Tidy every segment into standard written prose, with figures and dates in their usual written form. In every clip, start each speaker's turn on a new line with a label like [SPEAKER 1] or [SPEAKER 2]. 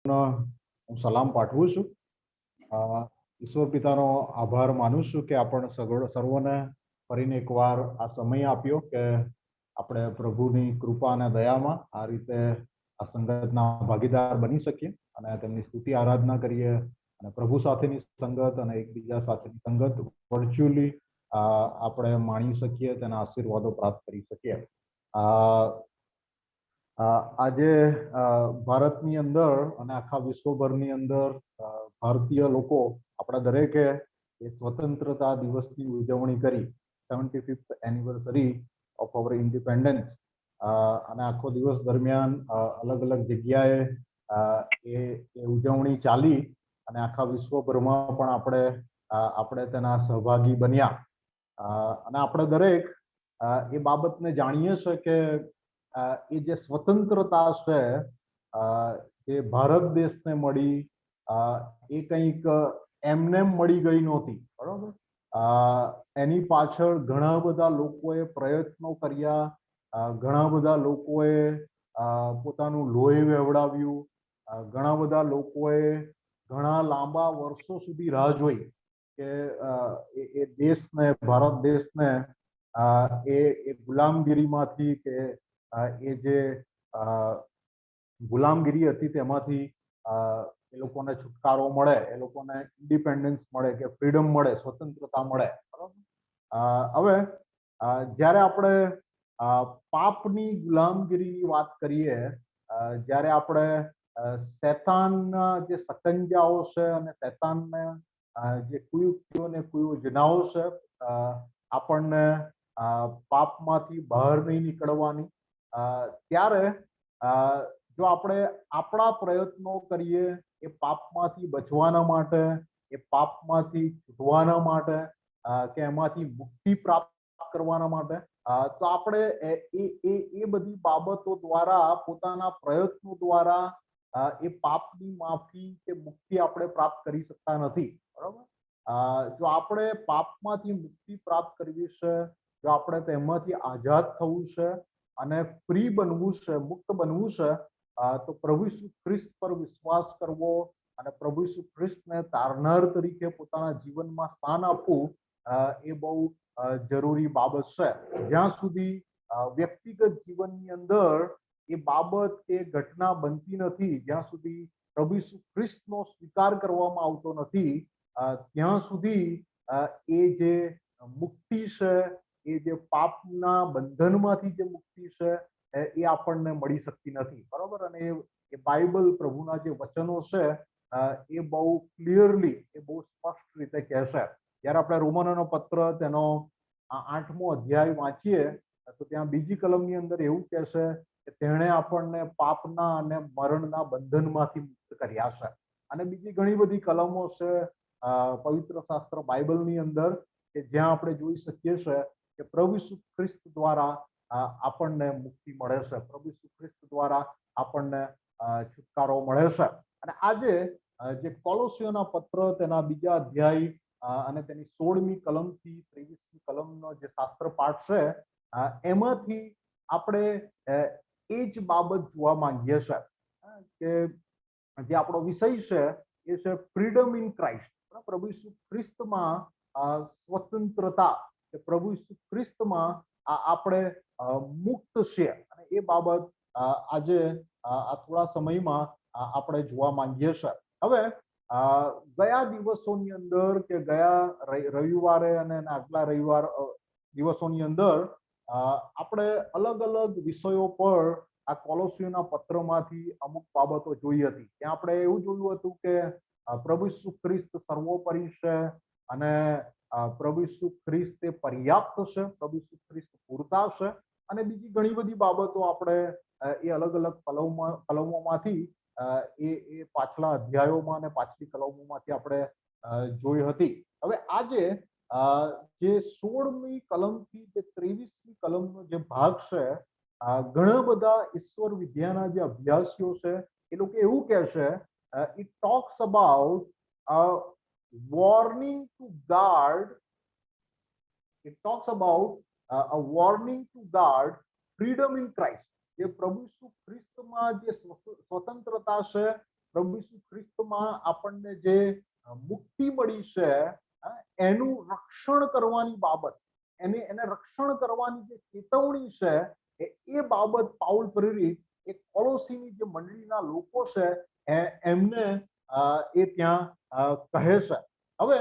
[SPEAKER 1] હું સલામ પાઠવું છું. ઈશ્વર પિતાનો આભાર માનું છું કે આપણે સર્વને ફરીને એકવાર આ સમય આપ્યો કે આપણે પ્રભુની કૃપા અને દયામાં આ રીતે આ સંગતના ભાગીદાર બની શકીએ અને તેમની સ્તુતિ આરાધના કરીએ અને પ્રભુ સાથેની સંગત અને એકબીજા સાથેની સંગત વર્ચ્યુઅલી આપણે માણી શકીએ, તેના આશીર્વાદો પ્રાપ્ત કરી શકીએ. આજે ભારતની અંદર અને આખા વિશ્વભરની અંદર ભારતીય લોકો આપણા દરેકે એ સ્વતંત્રતા દિવસની ઉજવણી કરી, 75th anniversary of our independence. અને આખો દિવસ દરમિયાન અલગ અલગ જગ્યાએ એ ઉજવણી ચાલી અને આખા વિશ્વભરમાં પણ આપણે તેના સહભાગી બન્યા. અને આપણે દરેક એ બાબતને જાણીએ છીએ કે એ જે સ્વતંત્રતા છે જે ભારત દેશને મળી, એ કંઈક એમને મળી ગઈ નહોતી, બરોબર. એની પાછળ ઘણા બધા લોકોએ પ્રયત્નો કર્યા, ઘણા બધા લોકોએ પોતાનું લોહી વહેવડાવ્યું, ઘણા બધા લોકોએ ઘણા લાંબા વર્ષો સુધી રાહ જોઈ કે એ દેશને, ભારત દેશને એ ગુલામગીરીમાંથી કે એ જે ગુલામગીરી હતી તેમાંથી એ લોકોને છુટકારો મળે, એ લોકોને ઇન્ડિપેન્ડન્સ મળે કે ફ્રીડમ મળે, સ્વતંત્રતા મળે, બરાબર. હવે જ્યારે આપણે પાપની ગુલામગીરીની વાત કરીએ, જ્યારે આપણે શૈતાનના જે સકંજાઓ છે અને શૈતાનને જે કુયુક્તિઓ ને કુયોજનાઓ છે આપણને પાપમાંથી બહાર નહીં નીકળવાની, ત્યારે જો આપણે આપણા પ્રયત્નો કરીએ એ પાપમાંથી બચવાના માટે, એ પાપમાંથી છૂટવાના માટે કે એમાંથી મુક્તિ પ્રાપ્ત કરવાના માટે, તો આપણે એ બધી બાબતો દ્વારા, પોતાના પ્રયત્નો દ્વારા એ પાપની માફી કે મુક્તિ આપણે પ્રાપ્ત કરી શકતા નથી, બરાબર. જો આપણે પાપમાંથી મુક્તિ પ્રાપ્ત કરવી છે, જો આપણે તેમાંથી આઝાદ થવું છે અને ફ્રી બનવું છે, મુક્ત બનવું છે, તો પ્રભુ ઈસુ ખ્રિસ્ત પર વિશ્વાસ કરવો અને પ્રભુ ઈસુ ખ્રિસ્તને તારનાર તરીકે પોતાના જીવનમાં સ્થાન આપવું એ બહુ જરૂરી બાબત છે. જ્યાં સુધી વ્યક્તિગત જીવનની અંદર એ બાબત, એ ઘટના બનતી નથી, જ્યાં સુધી પ્રભુ ઈસુ ખ્રિસ્તનો સ્વીકાર કરવામાં આવતો નથી, ત્યાં સુધી એ જે મુક્તિ છે, એ જે પાપના બંધનમાંથી જે મુક્તિ છે એ આપણને મળી શકતી નથી, બરોબર. અને એ બાઇબલ, પ્રભુના જે વચનો છે એ બહુ ક્લિયરલી, એ બહુ સ્પષ્ટ રીતે કહે છે. જ્યારે આપણે રોમનોનો પત્ર તેનો 8મો અધ્યાય વાંચીએ તો ત્યાં બીજી કલમની અંદર એવું કહે છે કે તેણે આપણને પાપના અને મરણના બંધનમાંથી મુક્ત કર્યા છે. અને બીજી ઘણી બધી કલમો છે પવિત્ર શાસ્ત્ર બાઇબલની અંદર કે જ્યાં આપણે જોઈ શકીએ છીએ કે પ્રભુ ઈસુ ખ્રિસ્ત દ્વારા આપણને મુક્તિ મળે છે, પ્રભુ ઈસુ ખ્રિસ્ત દ્વારા આપણને છુટકારો મળે છે. અને આજે જે કોલોસીઓના પત્ર તેના 2 અધ્યાય અને તેની 16મી કલમથી 23મી કલમનો જે શાસ્ત્ર પાઠ છે, એમાંથી આપણે એ જ બાબત જોવા માંગીએ છીએ કે જે આપણો વિષય છે એ છે ફ્રીડમ ઇન ક્રાઇસ્ટ. પ્રભુ ઈસુ ખ્રિસ્તમાં સ્વતંત્રતા, કે પ્રભુ ઈસુ ખ્રિસ્તમાં આપણે મુક્ત છે, અને એ બાબત આજે આ થોડા સમયમાં આપણે જોવા માંગીએ છીએ. હવે ગયા દિવસોની અંદર કે ગયા રવિવારે અને આગલા દિવસોની અંદર આપણે અલગ અલગ વિષયો પર આ કોલોસીઓના પત્રમાંથી અમુક બાબતો જોઈ હતી. ત્યાં આપણે એવું જોયું હતું કે પ્રભુ ઈસુ ખ્રિસ્ત સર્વોપરી છે અને પ્રભુ ઈસુ ખ્રિસ્ત એ પર્યાપ્ત છે, પ્રભુ ઈસુ ખ્રિસ્ત પૂરતા છે, અને બીજી ઘણી બધી બાબતો આપણે એ અલગ અલગ કલમોમાંથી એ પાછલા અધ્યાયોમાં અને પાછલી કલમોમાંથી આપણે જોઈ હતી. હવે આજે જે 16મી કલમથી જે 23મી કલમનો જે ભાગ છે, ઘણા બધા ઈશ્વર વિદ્યાના જે અભ્યાસીઓ છે એ લોકો એવું કહે છે, it talks about warning to guard, it talks about a warning to guard freedom in Christ. જે પ્રભુ ઈસુ ખ્રિસ્તમાં જે સ્વતંત્રતા છે પ્રભુ ઈસુ ખ્રિસ્તમાં આપણને જે મુક્તિ મળી છે, એનું રક્ષણ કરવાની બાબત, એને રક્ષણ કરવાની જે ચેતવણી છે, એ બાબત પાઉલ પ્રેરિત એ કોલોસીની જે મંડળીના લોકો છે એમને એ ત્યાં કહે છે. હવે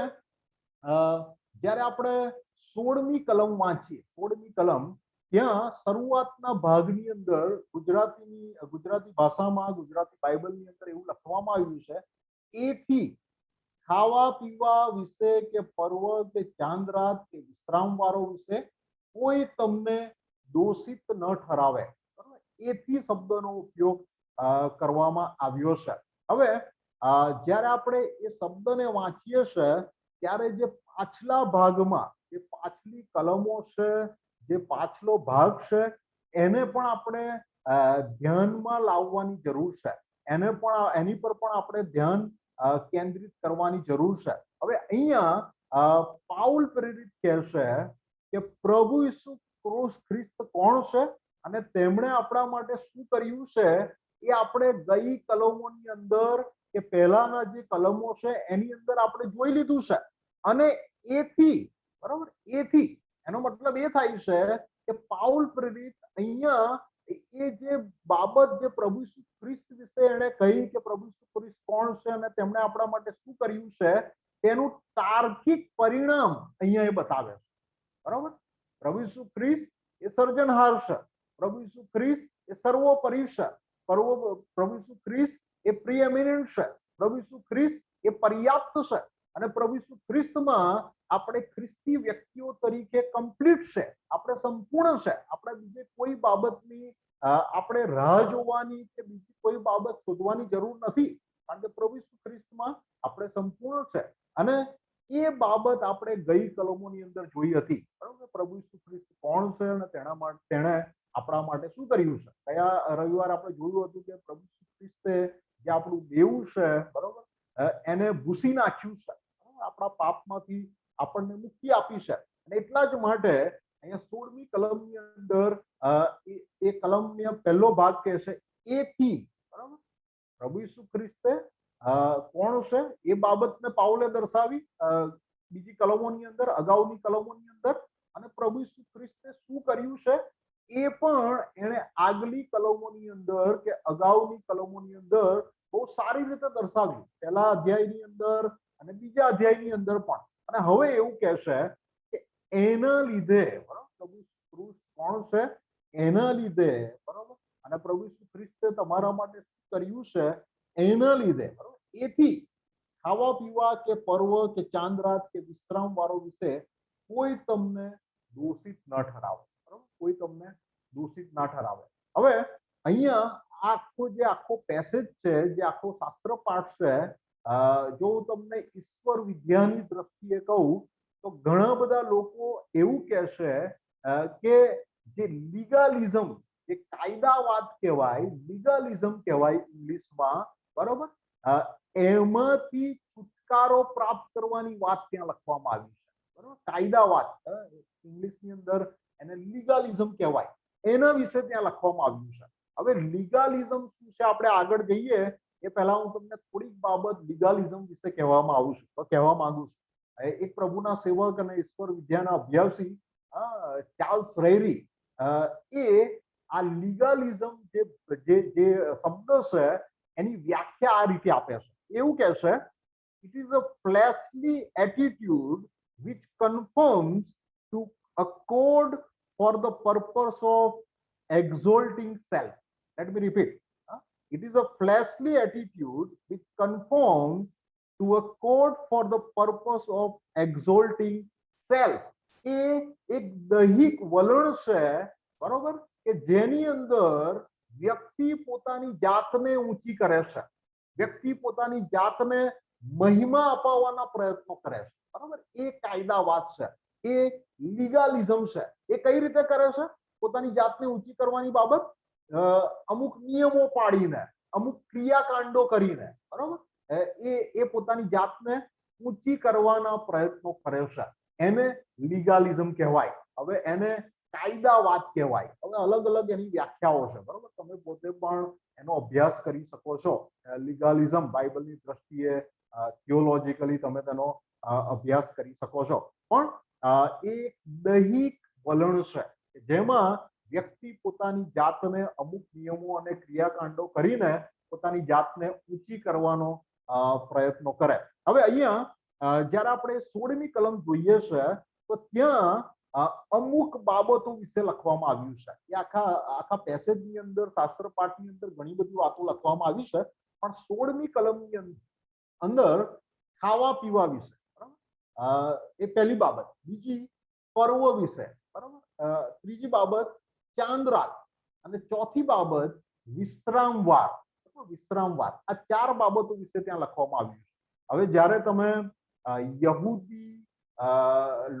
[SPEAKER 1] જ્યારે આપણે 16મી કલમ વાંચીએ, 16મી કલમ, ત્યાં શરૂઆતના ભાગની અંદર ગુજરાતી ભાષામાં, ગુજરાતી બાઇબલની અંદર એવું લખવામાં આવ્યું છે, એથી ખાવા પીવા વિશે કે પર્વ કે ચાંદ રાત કે વિશ્રામ વારો વિશે કોઈ તમને દોષિત ન ઠરાવે. એથી શબ્દનો ઉપયોગ કરવામાં આવ્યો છે. હવે જ્યારે આપણે એ શબ્દને વાંચીએ છીએ ત્યારે જે પાછલા ભાગમાં, જે પાછલી કલમો છે, જે પાછલો ભાગ છે, એને પણ આપણે ધ્યાનમાં લાવવાની જરૂર છે. એની પર પણ આપણે ધ્યાન કેન્દ્રિત કરવાની જરૂર છે. હવે અહીંયા પાઉલ પ્રેરિત કહેશે કે પ્રભુ ઈસુ ખ્રિસ્ત કોણ છે અને તેમણે આપણા માટે શું કર્યું છે, એ આપણે ગઈ કલમોની અંદર કે પહેલાના જે કલમો છે એની અંદર આપણે જોઈ લીધું છે. અને એથી, બરાબર, એથી એનો મતલબ એ થાય છે કે પાઉલ પ્રેરિત અહીંયા એ જે બાબત જે પ્રભુ ઈસુ ખ્રિસ્ત વિશે એણે કહી કે પ્રભુ ઈસુ ખ્રિસ્ત કોણ છે અને તેમણે આપણા માટે શું કર્યું છે, તેનું તાર્કિક પરિણામ અહીંયા એ બતાવે છે. બરાબર, પ્રભુ ઈસુ ખ્રિસ્ત એ સર્જનહાર છે, પ્રભુ ઈસુ ખ્રિસ્ત એ સર્વોપરી છે, પ્રભુ ઈસુ ખ્રિસ્ત એ પ્રીએમિનન્ટ છે, પ્રભુ ઈસુ ખ્રિસ્ત એ પર્યાપ્ત છે, અને પ્રભુ ઈસુ ખ્રિસ્તમાં આપણે ખ્રિસ્તી વ્યક્તિઓ તરીકે કમ્પ્લીટ છે, આપણે સંપૂર્ણ છે. આપણે બીજે કોઈ બાબતની આપણે રાહ જોવાની કે બીજી કોઈ બાબત શોધવાની જરૂર નથી, કારણ કે પ્રભુ ઈસુ ખ્રિસ્તમાં આપણે સંપૂર્ણ છે. અને એ બાબત આપણે ગઈ કલમોની અંદર જોઈ હતી, બરાબર, પ્રભુ ઈસુ ખ્રિસ્ત કોણ છે અને તેણે આપણા માટે શું કર્યું છે. ગયા રવિવાર આપણે જોયું હતું કે પ્રભુ ઈસુ ખ્રિસ્તે જે આપણું દેવું છે, બરાબર, એને ભૂસી નાખ્યું છે, આપણા પાપમાંથી આપણને મુક્તિ આપી છે. અને એટલા જ માટે અહીંયા 16મી કલમની અંદર એ કલમનો પહેલો ભાગ કહે છે એથી, બરાબર, પ્રભુ ઈસુ ખ્રિસ્તે કોણ છે એ બાબતને પાઉલે દર્શાવી બીજી કલમોની અંદર, અગાઉની કલમોની અંદર, અને પ્રભુ ઈસુ ખ્રિસ્તે શું કર્યું છે એ પણ એણે આગલી કલમોની અંદર કે અગાઉની કલમોની અંદર બહુ સારી રીતે દર્શાવ્યું, પહેલા અધ્યાયની અંદર અને બીજા અધ્યાયની અંદર પણ. અને હવે એવું કહેશે કે એના લીધે, બરાબર, પ્રભુ ઈસુ કોણ છે એના લીધે, બરાબર, અને પ્રભુ ઈસુ ખ્રિસ્તે તમારા માટે શું કર્યું છે એના લીધે, બરાબર, એથી ખાવા પીવા કે પર્વ કે ચાંદ રાત કે વિશ્રામ વાળો વિશે કોઈ તમને દોષિત ન ઠરાવે, બરાબર, કોઈ તમને દોષિત ના ઠરાવે. હવે અહીંયા આખો પેસેજ છે, જે આખો શાસ્ત્ર પાઠ છે, જો હું તમને ઈશ્વર વિદ્યાની દ્રષ્ટિએ કહું તો ઘણા બધા લોકો એવું કહેશે કે જે લીગાલિઝમ, જે કાયદાવાદ કહેવાય, લીગાલિઝમ કહેવાય ઇંગ્લિશમાં, બરાબર, એમાંથી છુટકારો પ્રાપ્ત કરવાની વાત ત્યાં લખવામાં આવી છે, બરાબર. કાયદાવાદ ઇંગ્લિશની અંદર એને લીગાલિઝમ કહેવાય, એના વિશે ત્યાં લખવામાં આવ્યું છે. હવે લીગાલિઝમ શું છે, આપણે આગળ જઈએ એ પહેલા હું તમને થોડીક બાબત લીગાલિઝમ વિશે કહેવા માંગુ છું. એક પ્રભુના સેવક અને ઈશ્વર વિદ્યાના અભ્યાસી ચાર્લ્સ રેયરી એ આ લીગાલિઝમ જે શબ્દ છે એની વ્યાખ્યા આ રીતે આપે છે. એવું કહે છે, it is a fleshly attitude which conforms to a code for the purpose of exalting self. Let me repeat. It is a fleshly attitude which conforms to a code for the purpose of exalting self. એ એક દૈહિક વલણ છે, બરોબર, કે જેની અંદર વ્યક્તિ પોતાની જાતને ઊંચી કરે છે, વ્યક્તિ પોતાની જાતને મહિમા અપાવવાના પ્રયત્નો કરે છે, બરાબર. એ કાયદાવાદ છે, એ લીગાલિઝમ છે. એ કઈ રીતે કરે છે? પોતાની જાતને ઊંચી કરવાની બાબત અમુક નિયમો પાડીને, અમુક ક્રિયાકાંડો કરીને, બરાબર, એ પોતાની જાતને ઊંચી કરવાના પ્રયત્નો કરે છે. એને લીગાલિઝમ કહેવાય. હવે એને કાયદાવાદ કહેવાય. હવે અલગ અલગ એની વ્યાખ્યાઓ છે, બરોબર. તમે પોતે પણ એનો અભ્યાસ કરી શકો છો. લીગાલિઝમ બાઇબલની દ્રષ્ટિએ થિયોલોજીકલી તમે તેનો અભ્યાસ કરી શકો છો. પણ એ દૈહિક વલણ છે જેમાં વ્યક્તિ પોતાની જાતને અમુક નિયમો અને ક્રિયાકાંડો કરીને પોતાની જાતને ઊંચી કરવાનો પ્રયત્નો કરે. હવે અહીંયા જ્યારે આપણે 16મી કલમ જોઈએ છે તો ત્યાં અમુક બાબતો વિશે લખવામાં આવ્યું છે. એ આખા પેસેજની અંદર, શાસ્ત્ર પાઠની અંદર ઘણી બધી વાતો લખવામાં આવી છે, પણ 16મી કલમની અંદર ખાવા પીવા વિશે, બરાબર, એ પહેલી બાબત. બીજી પર્વ વિશે, બરાબર. ત્રીજી બાબત ચાંદ રાત, અને ચોથી બાબત વિશ્રામવાર. વિશ્રામવાર, આ 4 બાબતો વિશે ત્યાં લખવામાં આવ્યું છે. હવે જ્યારે તમે યહૂદી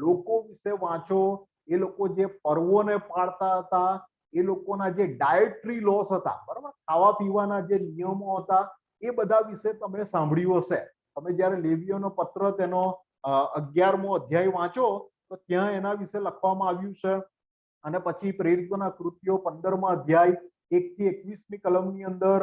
[SPEAKER 1] લોકો વિશે વાંચો, એ લોકો જે પર્વોને પાળતા હતા, એ લોકોના જે ડાયટરી લોસ હતા, બરાબર, ખાવા પીવાના જે નિયમો હતા, એ બધા વિશે તમે સાંભળ્યું હશે. તમે જ્યારે લેવીઓનો પત્ર તેનો 11મો અધ્યાય વાંચો તો ત્યાં એના વિશે લખવામાં આવ્યું છે. અને પછી પ્રેરિતોના કૃત્યો 15મા અધ્યાય 1 થી 21મી કલમની અંદર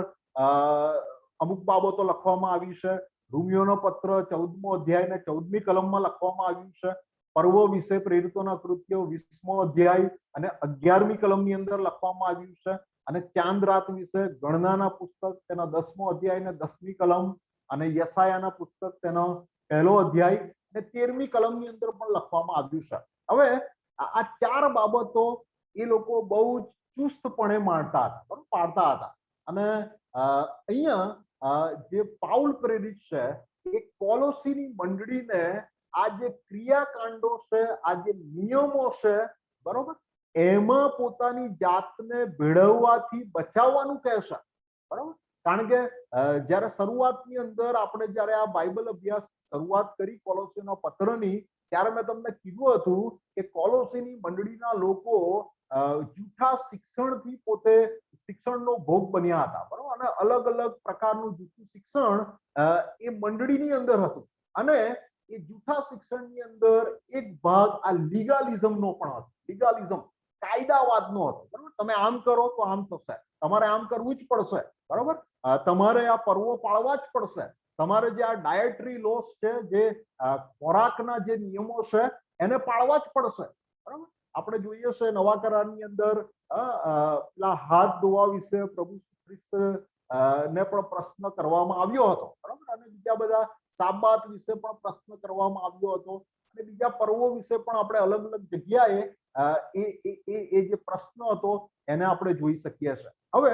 [SPEAKER 1] અમુક બાબતો લખવામાં આવી છે. રોમિયોનો પત્ર 14મો અધ્યાય ને 14મી કલમમાં લખવામાં આવ્યું છે. પર્વ વિશે પ્રેરિતોના કૃત્યો 20મો અધ્યાય અને 11મી કલમની અંદર લખવામાં આવ્યું છે. અને ચાંદ રાત વિશે ગણનાના પુસ્તક તેના 10મો અધ્યાય ને 10મી કલમ, અને યશાયાના પુસ્તક તેનો 1લો અધ્યાય અને 13મી કલમની અંદર પણ લખવામાં આવ્યું છે. હવે આ 4 બાબતો એ લોકો બહુ ચુસ્તપણે પાળતા હતા. અને અહીંયા જે પાઉલ પ્રેરિત છે એ કોલોસીની મંડળીને આ જે ક્રિયાકાંડો છે, આ જે નિયમો છે, બરોબર, એમાં પોતાની જાતને ભેળવવાથી બચાવવાનું કહેશે, બરોબર. કારણ કે જ્યારે શરૂઆતની અંદર આપણે જ્યારે આ બાઇબલ અભ્યાસ શરૂઆત કરી કોલોસીના પત્રની, ત્યારે મેં તમને કીધું હતું કે કોલોસીની મંડળીના લોકો જૂઠા શિક્ષણથી પોતે શિક્ષણનો ભોગ બન્યા હતા, બરોબર. અને અલગ અલગ પ્રકારનું જૂઠું શિક્ષણ એ મંડળીની અંદર હતું. અને એ જૂઠા શિક્ષણની અંદર એક ભાગ આ લીગાલિઝમનો પણ હતો. લીગાલિઝમ કાયદાવાદનો હતો, બરોબર. તમે આમ કરો તો આમ થશે, તમારે આમ કરવું જ પડશે, બરોબર. તમારે આ પર્વો પાળવા જ પડશે, તમારે જે આ ડાયટરી લોસ છે, જે ખોરાકના જે નિયમો છે, એને પાળવા જ પડશે, બરાબર. આપણે જોઈએ છે નવા કરારની અંદર પેલા હાથ ધોવા વિશે પ્રભુ ખ્રિસ્ત ને પણ પ્રશ્ન કરવામાં આવ્યો હતો, બરાબર. અને બીજા બધા સાબાત વિશે પણ પ્રશ્ન કરવામાં આવ્યો હતો, અને બીજા પર્વો વિશે પણ આપણે અલગ અલગ જગ્યાએ એ જે પ્રશ્ન હતો એને આપણે જોઈ શકીએ છીએ. હવે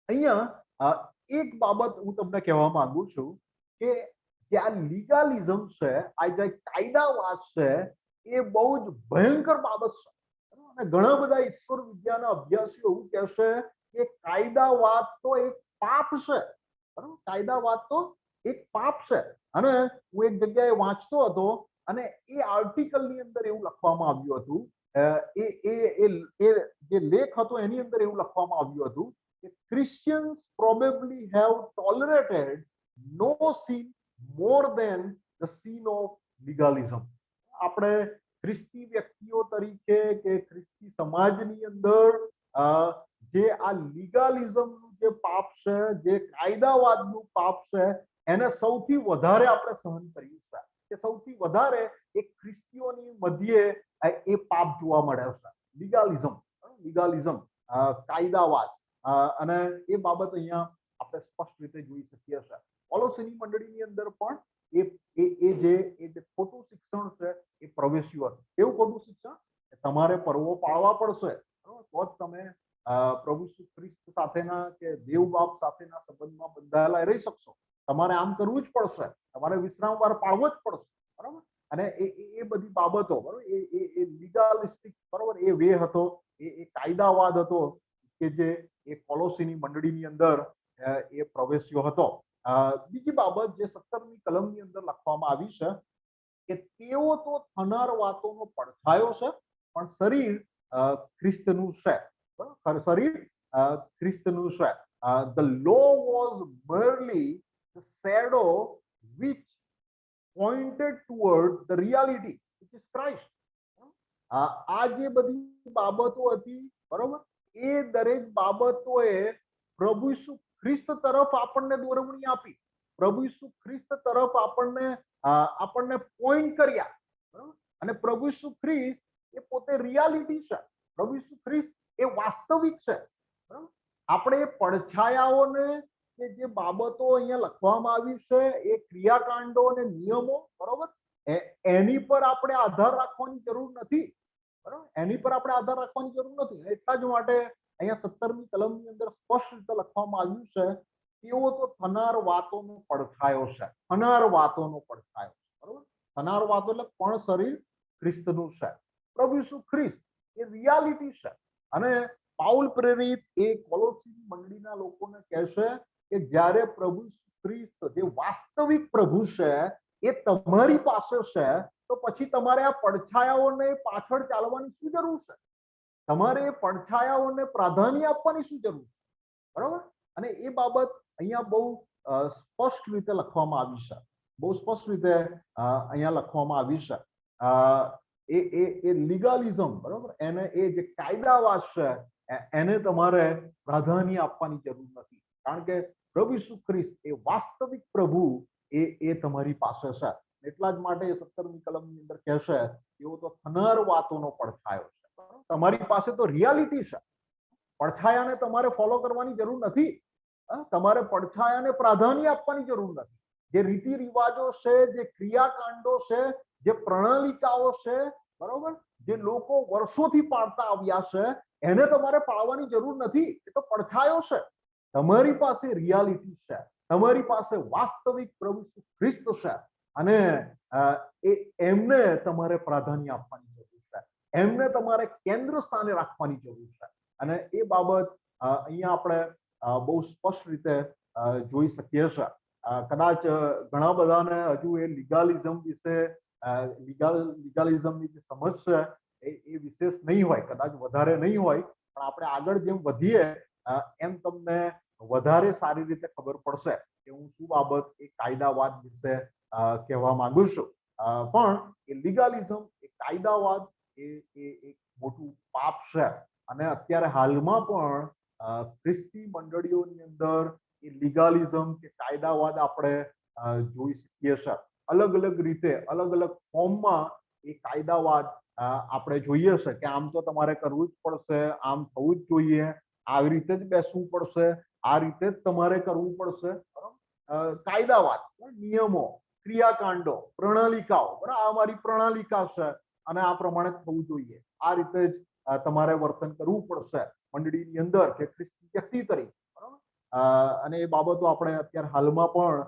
[SPEAKER 1] અહીંયા એક બાબત હું તમને કહેવા માંગુ છું કે જે આ લીગાલિઝમ છે, આ જે કાયદાવાદ છે, એ બહુ જ ભયંકર બાબત છે. અને ઘણા બધા ઈશ્વર વિદ્યાના અભ્યાસીઓ એવું કહેશે કે કાયદાવાદ તો એક પાપ છે, બરાબર. કાયદાવાદ તો એક પાપ છે. અને હું એક જગ્યાએ વાંચતો હતો અને એ આર્ટિકલની અંદર એવું લખવામાં આવ્યું હતું, એ જે લેખ હતો એની અંદર એવું લખવામાં આવ્યું હતું કે Christians probably have tolerated no sin more than the sin of legalism. આપણે ખ્રિસ્તી વ્યક્તિઓ તરીકે કે ખ્રિસ્તી સમાજની અંદર જે આ લીગાલિઝમનું જે પાપ છે, જે કાયદાવાદનું પાપ છે, એને સૌથી વધારે આપણે સહન કર્યું છે. કે સૌથી વધારે એક ખ્રિસ્તીઓની મધ્યે એ પાપ જોવા મળે છે, લીગાલિઝમ, કાયદાવાદ. અને એ બાબત અહીંયા આપણે સ્પષ્ટ રીતે જોઈ શકીએ છીએ. કોલોસીની મંડળીની અંદર પણ એ જે ખોટું શિક્ષણ છે એ પ્રવેશ્યું હતું. એવું ખોટું શિક્ષણ કે તમારે પર્વો પાળવા પડશે, તો જ તમે પ્રભુ ખ્રિસ્ત સાથેના કે દેવ બાપ સાથેના સંબંધમાં બંધાયેલા રહી શકશો. તમારે આમ કરવું જ પડશે, તમારે વિશ્રામવાર પાળવો જ પડશે, બરાબર. અને એ બધી બાબતો, બરાબર, એ લીગાલિસ્ટિક, બરાબર, એ વે હતો, એ કાયદાવાદ હતો કે જે એ કોલોસીની મંડળીની અંદર એ પ્રવેશ્યો હતો. બીજી બાબત જે 17મી કલમની અંદર લખવામાં આવી છે કે તેઓ તો થનાર વાતોનો પડછાયો છે, પણ શરીર ખ્રિસ્તનું છે, બરાબર. શરીર ખ્રિસ્તનું છે. The law was merely the shadow which pointed toward the reality which is Christ. આ જે બધી બાબતો હતી, બરોબર, એ દરેક બાબતોએ પ્રભુ ઈસુ ખ્રિસ્ત તરફ આપણને દોરવણી આપી, પ્રભુ ઈસુ ખ્રિસ્ત તરફ આપણને પોઈન્ટ કર્યા, બરોબર. અને પ્રભુ ઈસુ ખ્રિસ્ત એ પોતે રિયાલિટી છે, પ્રભુ ઈસુ ખ્રિસ્ત એ વાસ્તવિક છે, બરોબર. આપણે પડછાયાઓને કે જે બાબતો અહીંયા લખવામાં આવી છે એ ક્રિયાકાંડો અને નિયમો, બરોબર, એની પર આપણે આધાર રાખવાની જરૂર નથી, બરોબર. એની પર આપણે આધાર રાખવાની જરૂર નથી. એટલા જ માટે અહીંયા 17મી કલમની અંદર સ્પષ્ટ રીતે લખવામાં આવ્યું છે, તેઓ તો થનાર વાતોનો પડછાયો છે, થનાર વાતોનો પડછાયો, બરોબર. થનાર વાતો એટલે પણ શરીર ખ્રિસ્તનું છે, પ્રભુ ઈસુ ખ્રિસ્ત એ રિયાલિટી છે. અને પાઉલ પ્રેરિત એ કોલોસી મંડળીના લોકોને કહેશે કે જ્યારે પ્રભુ ખ્રિસ્ત જે વાસ્તવિક પ્રભુ છે એ તમારી પાસે છે, તો પછી તમારે આ પડછાયાઓને પાછળ ચાલવાની શું જરૂર છે? તમારે એ પડછાયાઓને પ્રાધાન્ય આપવાની શું જરૂર છે, બરાબર? અને એ બાબત અહીંયા બહુ સ્પષ્ટ રીતે લખવામાં આવી છે, બહુ સ્પષ્ટ રીતે અહીંયા લખવામાં આવી છે. એ લીગાલિઝમ, બરાબર, એને એ જે કાયદાવાદ છે એને તમારે પ્રાધાન્ય આપવાની જરૂર નથી, કારણ કે પ્રભુ ઈસુ ખ્રિસ્ત એ વાસ્તવિક પ્રભુ એ તમારી પાસે છે. એટલા જ માટે 17મી કલમની અંદર કહેશે એવો તો થનાર વાતોનો પડછાયો છે. તમારી પાસે તો રિયાલિટી છે, પડછાયાને તમારે ફોલો કરવાની જરૂર નથી, તમારે પડછાયાને પ્રાધાન્ય આપવાની જરૂર નથી. જે રીતિ રિવાજો છે, જે ક્રિયાકાંડો છે, જે પ્રણાલિકાઓ છે, બરોબર, જે લોકો વર્ષોથી પાળતા આવ્યા છે, એને તમારે પાળવાની જરૂર નથી. એ તો પડછાયો છે. તમારી પાસે રિયાલિટી છે, તમારી પાસે વાસ્તવિક પ્રભુ ખ્રિસ્ત છે, અને એમને તમારે પ્રાધાન્ય આપવાની જરૂર છે, એમને તમારે કેન્દ્ર સ્થાને રાખવાની જરૂર છે. અને એ બાબત અહીંયા આપણે બહુ સ્પષ્ટ રીતે જોઈ શકીએ છીએ. કદાચ ઘણા બધાને હજુ એ લીગાલિઝમ વિશે લીગાલિઝમની જે સમજ છે એ વિશેષ નહીં હોય, કદાચ વધારે નહીં હોય, પણ આપણે આગળ જેમ વધીએ એમ તમને વધારે સારી રીતે ખબર પડશે કે હું શું બાબત એ કાયદાવાદ વિશે કહેવા માંગુ છું. પણ એ લીગાલિઝમ, એ કાયદાવાદ એ એક મોટું પાપ છે. અને અત્યારે હાલમાં પણ ખ્રિસ્તી મંડળીઓની અંદર એ લીગાલિઝમ કે કાયદાવાદ આપણે જોઈ શકીએ છીએ. અલગ અલગ રીતે, અલગ અલગ ફોર્મમાં એ કાયદાવાદ આપણે જોઈએ છે કે આમ તો તમારે કરવું જ પડશે, આમ થવું જ જોઈએ, આવી રીતે જ બેસવું પડશે, આ રીતે જ તમારે કરવું પડશે. કાયદાવાદ, નિયમો, ક્રિયાકાંડો, પ્રણાલિકાઓ, બરાબર, આ અમારી પ્રણાલિકા છે અને આ પ્રમાણે થવું જોઈએ, આ રીતે જ તમારે વર્તન કરવું પડશે મંડળીની અંદર કે ખ્રિસ્તી વ્યક્તિ તરીકે, બરાબર. અને એ બાબતો આપણે અત્યારે હાલમાં પણ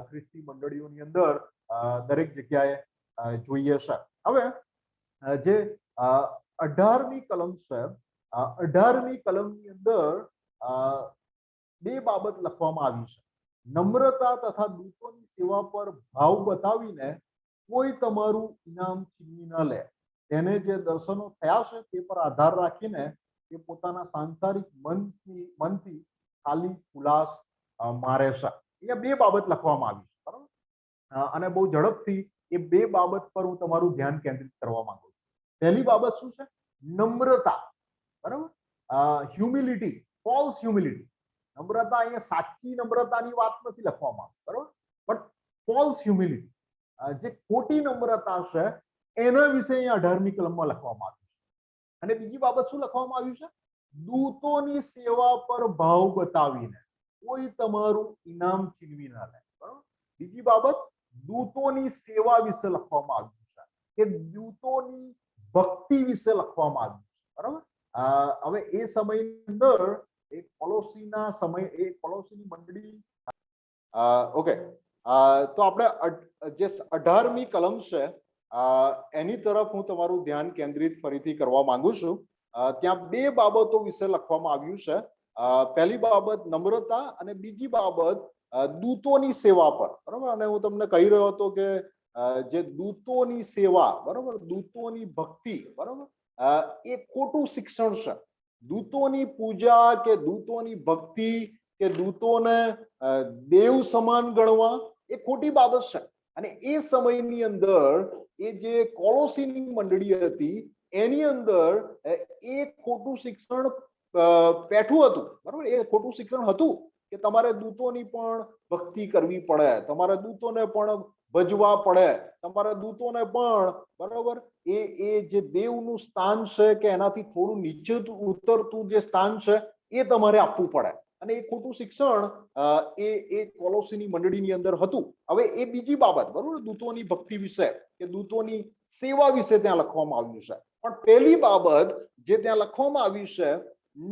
[SPEAKER 1] ખ્રિસ્તી મંડળીઓની અંદર દરેક જગ્યાએ જોઈએ છે. હવે જે 18મી કલમ છે, 18મી કલમની અંદર બે બાબત લખવામાં આવી છે. નમ્રતા તથા દૂતોની સેવા પર ભાવ બતાવીને કોઈ તમારું ઇનામ છીનવી ન લે. તેને જે દર્શનો થયા છે તે પર આધાર રાખીને તે પોતાના સાંસારિક મનથી ખાલી ખુલાસ મારે છે. અહીંયા બે બાબત લખવામાં આવી છે, બરાબર. અને બહુ ઝડપથી એ બે બાબત પર હું તમારું ધ્યાન કેન્દ્રિત કરવા માંગુ છું. પહેલી બાબત શું છે? નમ્રતા, બરાબર. Humility, false humility. નમ્રતા, અહીંયા સાચી નમ્રતાની વાત નથી લખવામાં આવી, બરાબર, બટ ફોલ્સ હ્યુમિલિટી, જે ખોટી નમ્રતા છે એના વિશે અહીંયા 18મી કલમમાં લખવામાં આવ્યું છે. અને બીજી બાબત શું લખવામાં આવ્યું છે? દૂતોની સેવા પર ભાવ બતાવીને કોઈ તમારું ઇનામ છીનવી ના લે, બરાબર. બીજી બાબત, દૂતોની સેવા વિશે લખવામાં આવ્યું છે કે દૂતોની ભક્તિ વિશે લખવામાં આવ્યું છે, બરાબર. હવે એ સમયની અંદર એક કોલોસીના સમય, એ કોલોસીની મંડળી, ઓકે, તો આપણે જે 18મી કલમ છે એની તરફ હું તમારું ધ્યાન કેન્દ્રિત ફરીથી કરવા માંગુ છું. ત્યાં બે બાબતો વિશે લખવામાં આવ્યું છે. પહેલી બાબત નમ્રતા અને બીજી બાબત દૂતોની સેવા પર, બરાબર. અને હું તમને કહી રહ્યો હતો કે જે દૂતોની સેવા, બરાબર, દૂતોની ભક્તિ, બરાબર, એ ખોટું શિક્ષણ છે. દૂતોની પૂજા કે દૂતોની ભક્તિ કે દૂતોને દેવ સમાન ગણવા એ ખોટી બાબત છે. અને એ સમયની અંદર એ જે કોલોસીની મંડળી હતી એની અંદર એ ખોટું શિક્ષણ પેઠું હતું, બરોબર. એ ખોટું શિક્ષણ હતું કે તમારે દૂતોની પણ ભક્તિ કરવી પડે, તમારે દૂતોને પણ ભજવા પડે, તમારે દૂતોને પણ, બરોબર, એ જે દેવનું સ્થાન છે કે એનાથી થોડું નીચે ઉતરતું જે સ્થાન છે એ તમારે આપવું પડે. અને એ ખોટું શિક્ષણ એ કોલોસીની મંડળીની અંદર હતું. હવે એ બીજી બાબત, બરોબર, દૂતોની ભક્તિ વિશે કે દૂતોની સેવા વિશે ત્યાં લખવામાં આવ્યું છે. પણ પહેલી બાબત જે ત્યાં લખવામાં આવી છે,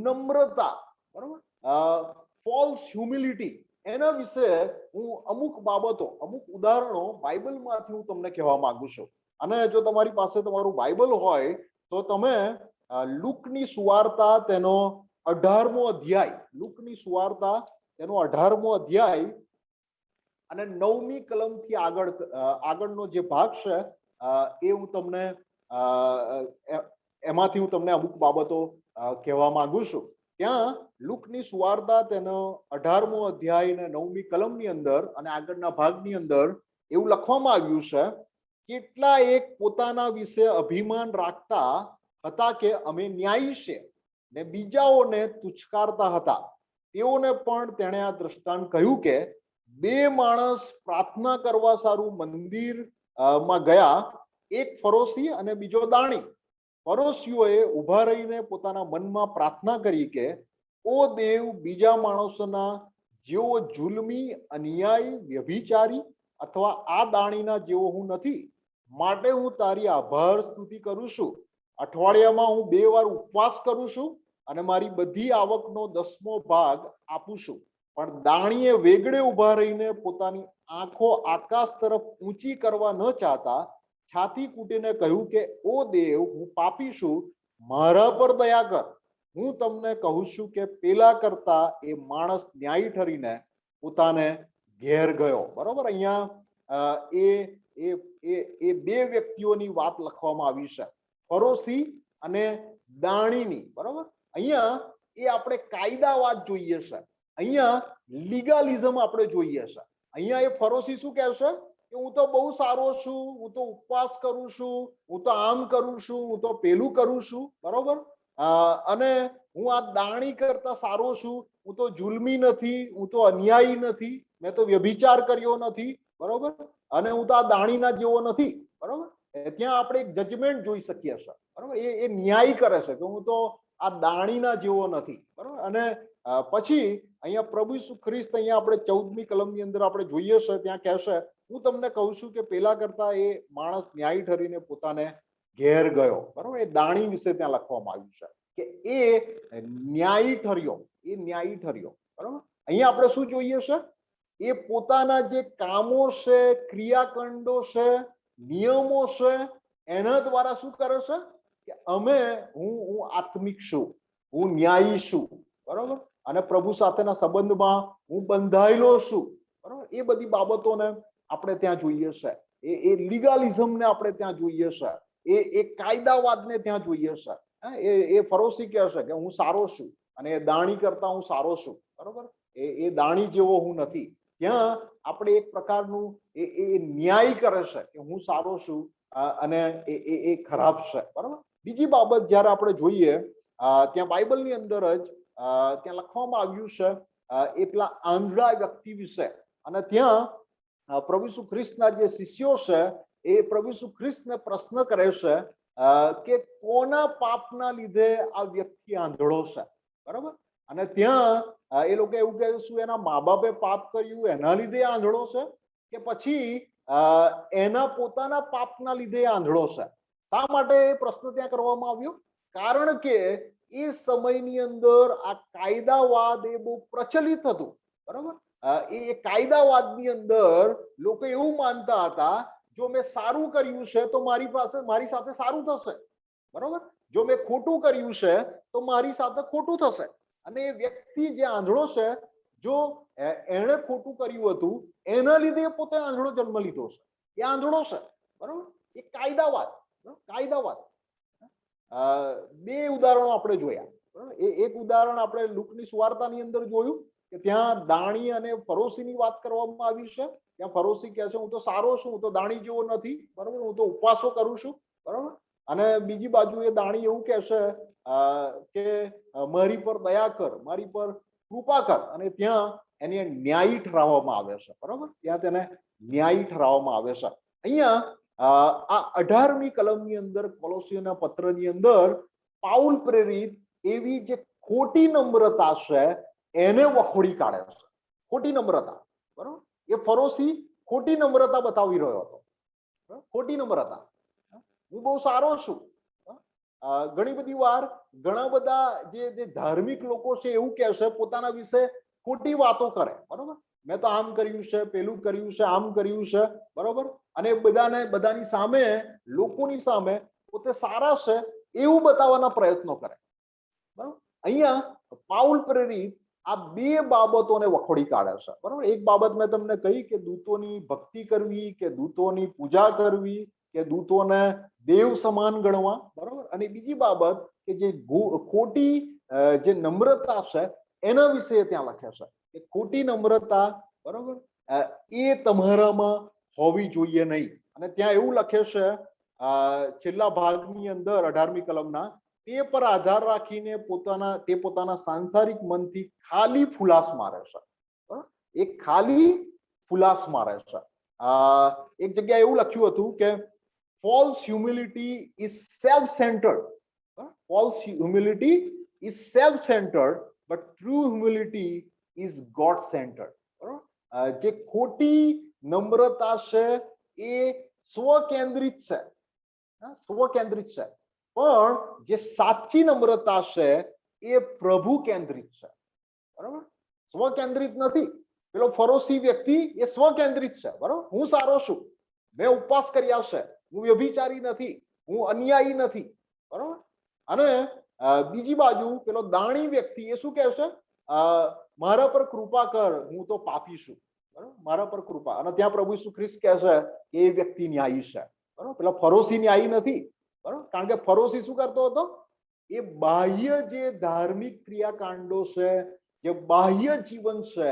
[SPEAKER 1] નમ્રતા, બરોબર, ફોલ્સ હ્યુમિલિટી, એના વિશે હું અમુક બાબતો, અમુક ઉદાહરણો બાઇબલમાંથી હું તમને કહેવા માંગુ છું. અને જો તમારી પાસે તમારું બાઇબલ હોય તો તમે લુકની સુવાર્તા તેનો 18મો અધ્યાય, લુકની સુવાર્તા તેનો 18મો અધ્યાય અને 9મી કલમથી આગળનો જે ભાગ છે એ હું તમને એમાંથી હું તમને અમુક બાબતો કહેવા માંગુ છું. ત્યાં લુકની સુવાર્તા તેનો 18મો અધ્યાય અને 9મી કલમની અંદર અને આગળના ભાગની અંદર એવું લખવામાં આવ્યું છે, કેટલા એક પોતાના વિશે અભિમાન રાખતા હતા કે અમે ન્યાયી છે ને બીજાઓને તુચ્છકારતા હતા. તેઓને પણ તેણે આ દ્રષ્ટાંત કહ્યું કે બે માણસ પ્રાર્થના કરવા સારું મંદિર માં ગયા, એક ફરોશી અને બીજો દાણી. ફરોશીઓએ ઉભા રહીને પોતાના મનમાં પ્રાર્થના કરી કે ઓ દેવ, બીજા માણસોના જેવો જુલ્મી, અન્યાયી, વ્યભિચારી અથવા આ દાણીના જેવો હું નથી, માટે હું તારી આભાર સ્તુતિ કરું છું. અઠવાડિયામાં હું 2 વાર ઉપવાસ કરું છું અને મારી બધી આવકનો 10મો ભાગ આપું છું. પણ દાણીએ વેગળે ઉભા રહીને પોતાની આંખો આકાશ તરફ ઊંચી કરવા ન ચાહતા છાતી કૂટીને કહ્યું કે ઓ દેવ, હું પાપી છું, મારા પર દયા કર. હું તમને કહું છું કે પેલા કરતા એ માણસ ન્યાયી ઠરીને પોતાને ઘેર ગયો. બરોબર. અહીંયા એ બે વ્યક્તિઓની વાત લખવામાં આવી છે, ફરોશી અને દાણીની. બરોબર. અહીંયા એ આપણે કાયદાવાદ જોઈએ છે, અહીંયા લીગાલિઝમ આપણે જોઈએ છે. અહીંયા એ ફરોશી શું કહેશે કે હું તો બહુ સારો છું, હું તો ઉપવાસ કરું છું, હું તો આમ કરું છું, હું તો પેલું કરું છું, બરોબર, અને હું આ દાણી કરતા સારો છું, હું તો જુલ્મી નથી, હું તો અન્યાયી નથી, મેં તો વ્યભિચાર કર્યો નથી, બરોબર, અને હું તો આ દાણીના જેવો નથી, બરોબર. ત્યાં આપણે એક જજમેન્ટ જોઈ શકીએ છીએ, બરોબર. એ ન્યાય કરે છે કે હું તો આ દાણીના જેવો નથી, બરોબર. અને પછી અહીંયા પ્રભુ ઈસુ ખ્રિસ્ત, અહીંયા આપણે 14મી કલમની અંદર આપણે જોઈએ છે, ત્યાં કહેશે હું તમને કહું છું કે પેલા કરતા એ માણસ ન્યાયી ઠરીને પોતાને ઘેર ગયો. બરોબર. એ દાણી વિશે ત્યાં લખવામાં આવ્યું છે કે એ ન્યાયી ઠર્યો, એ ન્યાયી ઠર્યો, બરોબર. અહીંયા આપણે શું જોઈએ છે, એ પોતાના જે કામો છે, ક્રિયાકાંડો છે, નિયમો છે, એના દ્વારા શું કરે છે કે હું આત્મિક છું, હું ન્યાયી છું, બરોબર, અને પ્રભુ સાથેના સંબંધમાં હું બંધાયેલો છું, બરોબર. એ બધી બાબતોને આપણે ત્યાં જોઈએ છે. એ લીગાલિઝમને આપણે ત્યાં જોઈએ છે, એ કાયદાવાદને ત્યાં જોઈએ છે. એ ફરોશી કહે છે કે હું સારો છું અને એ દાણી કરતા હું સારો છું, બરોબર. એ દાણી જેવો હું નથી. ત્યાં આપણે એક પ્રકારનું એ ન્યાય કરે છે કે હું સારો છું અને એ ખરાબ છે, બરોબર. બીજી બાબત જ્યારે આપણે જોઈએ ત્યાં બાઇબલની અંદર જ ત્યાં લખવામાં આવ્યું છે એ પેલા આંધળા વ્યક્તિ વિશે. અને ત્યાં પ્રભુ ઈસુ ખ્રિસ્તના જે શિષ્યો છે એ પ્રભુ ઈસુ ખ્રિસ્તને પ્રશ્ન કરે છે કે કોના પાપના લીધે આ વ્યક્તિ આંધળો છે, બરાબર. અને ત્યાં એ લોકો એવું કહે છે, એના મા બાપે પાપ કર્યું એના લીધે આંધળો છે કે પછી એના પોતાના પાપના લીધે આંધળો છે. શા માટે એ પ્રશ્ન ત્યાં કરવામાં આવ્યો? કારણ કે એ સમયની અંદર આ કાયદાવાદ એ બહુ પ્રચલિત હતું, બરાબર. એ કાયદાવાદની અંદર લોકો એવું માનતા હતા, જો મેં સારું કર્યું છે તો મારી સાથે સારું થશે, બરાબર. જો મેં ખોટું કર્યું છે તો મારી સાથે ખોટું થશે. અને એ વ્યક્તિ જે આંધળો છે, જો એણે ખોટું કર્યું હતું એના લીધે પોતે આંધળો જન્મ લીધો છે, એ આંધળો છે, બરાબર. એ કાયદાવાદ. બે ઉદાહરણો આપણે જોયા, બરાબર. એક ઉદાહરણ આપણે લુકની સુવાર્તાની અંદર જોયું કે ત્યાં દાણી અને ફરોશીની વાત કરવામાં આવી છે. ત્યાં ફરોશી કહે છે હું તો સારો છું, હું તો દાણી જેવો નથી, બરાબર, હું તો ઉપવાસો કરું છું, બરાબર. અને બીજી બાજુ એ દાણી એવું કહેશે કે મારી પર દયા કર, મારી પર કૃપા કર, અને ત્યાં એને ન્યાયી ઠરાવવામાં આવે છે, બરોબર? ત્યાં તેને ન્યાયી ઠરાવવામાં આવે છે. અહીંયા આ 18મી કલમની અંદર કોલોસીના પત્રની અંદર પાઉલ પ્રેરિત એવી જે ખોટી નમ્રતા છે એને વખોડી કાઢે છે. ખોટી નમ્રતા, બરોબર? એ ફરોશી ખોટી નમ્રતા બતાવી રહ્યો હતો, ખોટી નમ્રતા. હું બહુ સારો છું. ઘણી બધી વાર ઘણા બધા જે ધાર્મિક લોકો છે એવું કહેશે, પોતાના વિશે ખોટી વાતો કરે, બરોબર? મેં તો આમ કર્યું છે, પેલું કર્યું છે, આમ કર્યું છે, બરોબર? અને બધાની સામે, લોકોની સામે પોતે સારા છે એવું બતાવવાના પ્રયત્નો કરે, બરોબર? અહીંયા પાઉલ પ્રેરિત આ બે બાબતોને વખોડી કાઢે છે, બરોબર? એક બાબત મેં તમને કહી કે દૂતોની ભક્તિ કરવી, કે દૂતોની પૂજા કરવી, કે દૂતોને દેવ સમાન ગણવા, બરોબર? અને બીજી બાબત કે જે ખોટી જે નમ્રતા છે એના વિશે ત્યાં લખે છે કે ખોટી નમ્રતા, બરોબર, એ તમારામાં હોવી જોઈએ નહીં. અને ત્યાં એવું લખે છે છેલ્લા ભાગની અંદર 18મી કલમના, તે પર આધાર રાખીને પોતાના સાંસારિક મનથી ખાલી ફુલાસ મારે છે, બરોબર? એ ખાલી ફુલાસ મારે છે. એક જગ્યાએ એવું લખ્યું હતું કે false humility is self-centered. False humility is self-centered, but true humility is God-centered. જે ખોટી નમ્રતા છે એ સ્વકેન્દ્રિત છે, સ્વકેન્દ્રિત છે, પણ જે સાચી નમ્રતા છે એ પ્રભુ કેન્દ્રિત છે, બરાબર? સ્વકેન્દ્રિત નથી. પેલો ફરોશી વ્યક્તિ એ સ્વકેન્દ્રિત છે, બરાબર? હું સારો છું, મેં ઉપવાસ કર્યા છે, હું વ્યભિચારી નથી, હું અન્યાયી નથી, બરોબર? અને બીજી બાજુ પેલો દાણી વ્યક્તિ એ શું કહે છે? મારા પર કૃપા કર, હું તો પાપી છું, બરોબર? મારા પર કૃપા. અને ત્યાં પ્રભુ ઈસુ ખ્રિસ્ત કહે છે કે એ વ્યક્તિ ન્યાયી છે, બરોબર? પેલો ફરોશી ન્યાયી નથી, બરોબર? કારણ કે ફરોશી શું કરતો હતો? એ બાહ્ય જે ધાર્મિક ક્રિયાકાંડો છે, જે બાહ્ય જીવન છે,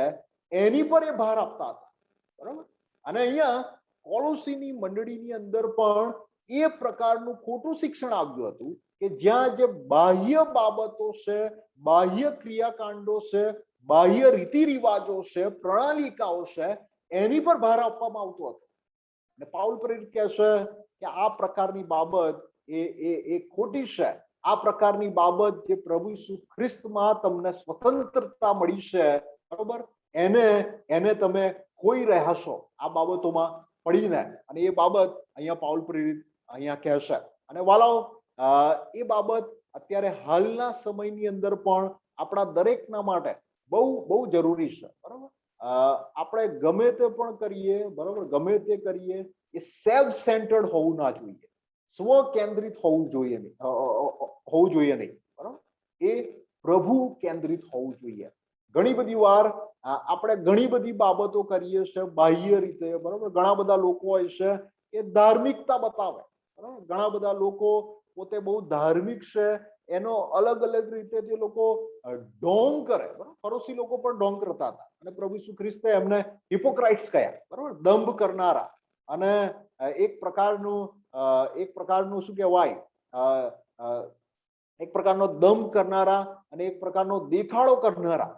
[SPEAKER 1] એની પર એ ભાર આપતા હતા, બરોબર? અને અહીંયા કોલોસીની મંડળીની અંદર પણ એ પ્રકારનું ખોટું શિક્ષણ આવ્યું હતું કે જ્યાં જે બાહ્ય બાબતો છે, બાહ્ય ક્રિયાકાંડો છે, બાહ્ય રીતિ રિવાજો છે, પ્રણાલિકાઓ છે, એની પર ભાર આપવામાં આવતો હતો. અને પાઉલ પ્રેરિત કહે છે કે આ પ્રકારની બાબત એ ખોટી છે. આ પ્રકારની બાબત જે પ્રભુ ઈસુ ખ્રિસ્તમાં તમને સ્વતંત્રતા મળી છે, બરોબર, એને તમે ખોઈ રહ્યા છો આ બાબતોમાં પડીને. અને એ બાબત અહીંયા પાઉલ પ્રેરિત અહીંયા કહે છે. અને વાલાઓ, એ બાબત અત્યારે હાલના સમયની અંદર પણ આપણા દરેકના માટે બહુ બહુ જરૂરી છે, બરોબર? આપણે ગમે તે પણ કરીએ, બરોબર, ગમે તે કરીએ, એ સેલ્ફ સેન્ટર્ડ હોવું ના જોઈએ, સ્વકેન્દ્રિત હોવું જોઈએ નહીં, બરોબર? એ પ્રભુ કેન્દ્રિત હોવું જોઈએ. ઘણી બધી વાર આપણે ઘણી બધી બાબતો કરીએ છીએ બાહ્ય રીતે, બરોબર? ઘણા બધા લોકો હોય છે એ ધાર્મિકતા બતાવે, બરોબર? ઘણા બધા લોકો પોતે બહુ ધાર્મિક છે, એનો અલગ અલગ રીતે જે લોકો ઢોંગ કરે, બરોબર? ફરોશી લોકો પણ ઢોંગ કરતા હતા અને પ્રભુ ઈસુ ખ્રિસ્તે એમને હિપોક્રાઇટ્સ કહ્યા, બરોબર? દંભ કરનારા. અને એક પ્રકારનું શું કહેવાય, એક પ્રકારનો દંભ કરનારા અને એક પ્રકારનો દેખાડો કરનારા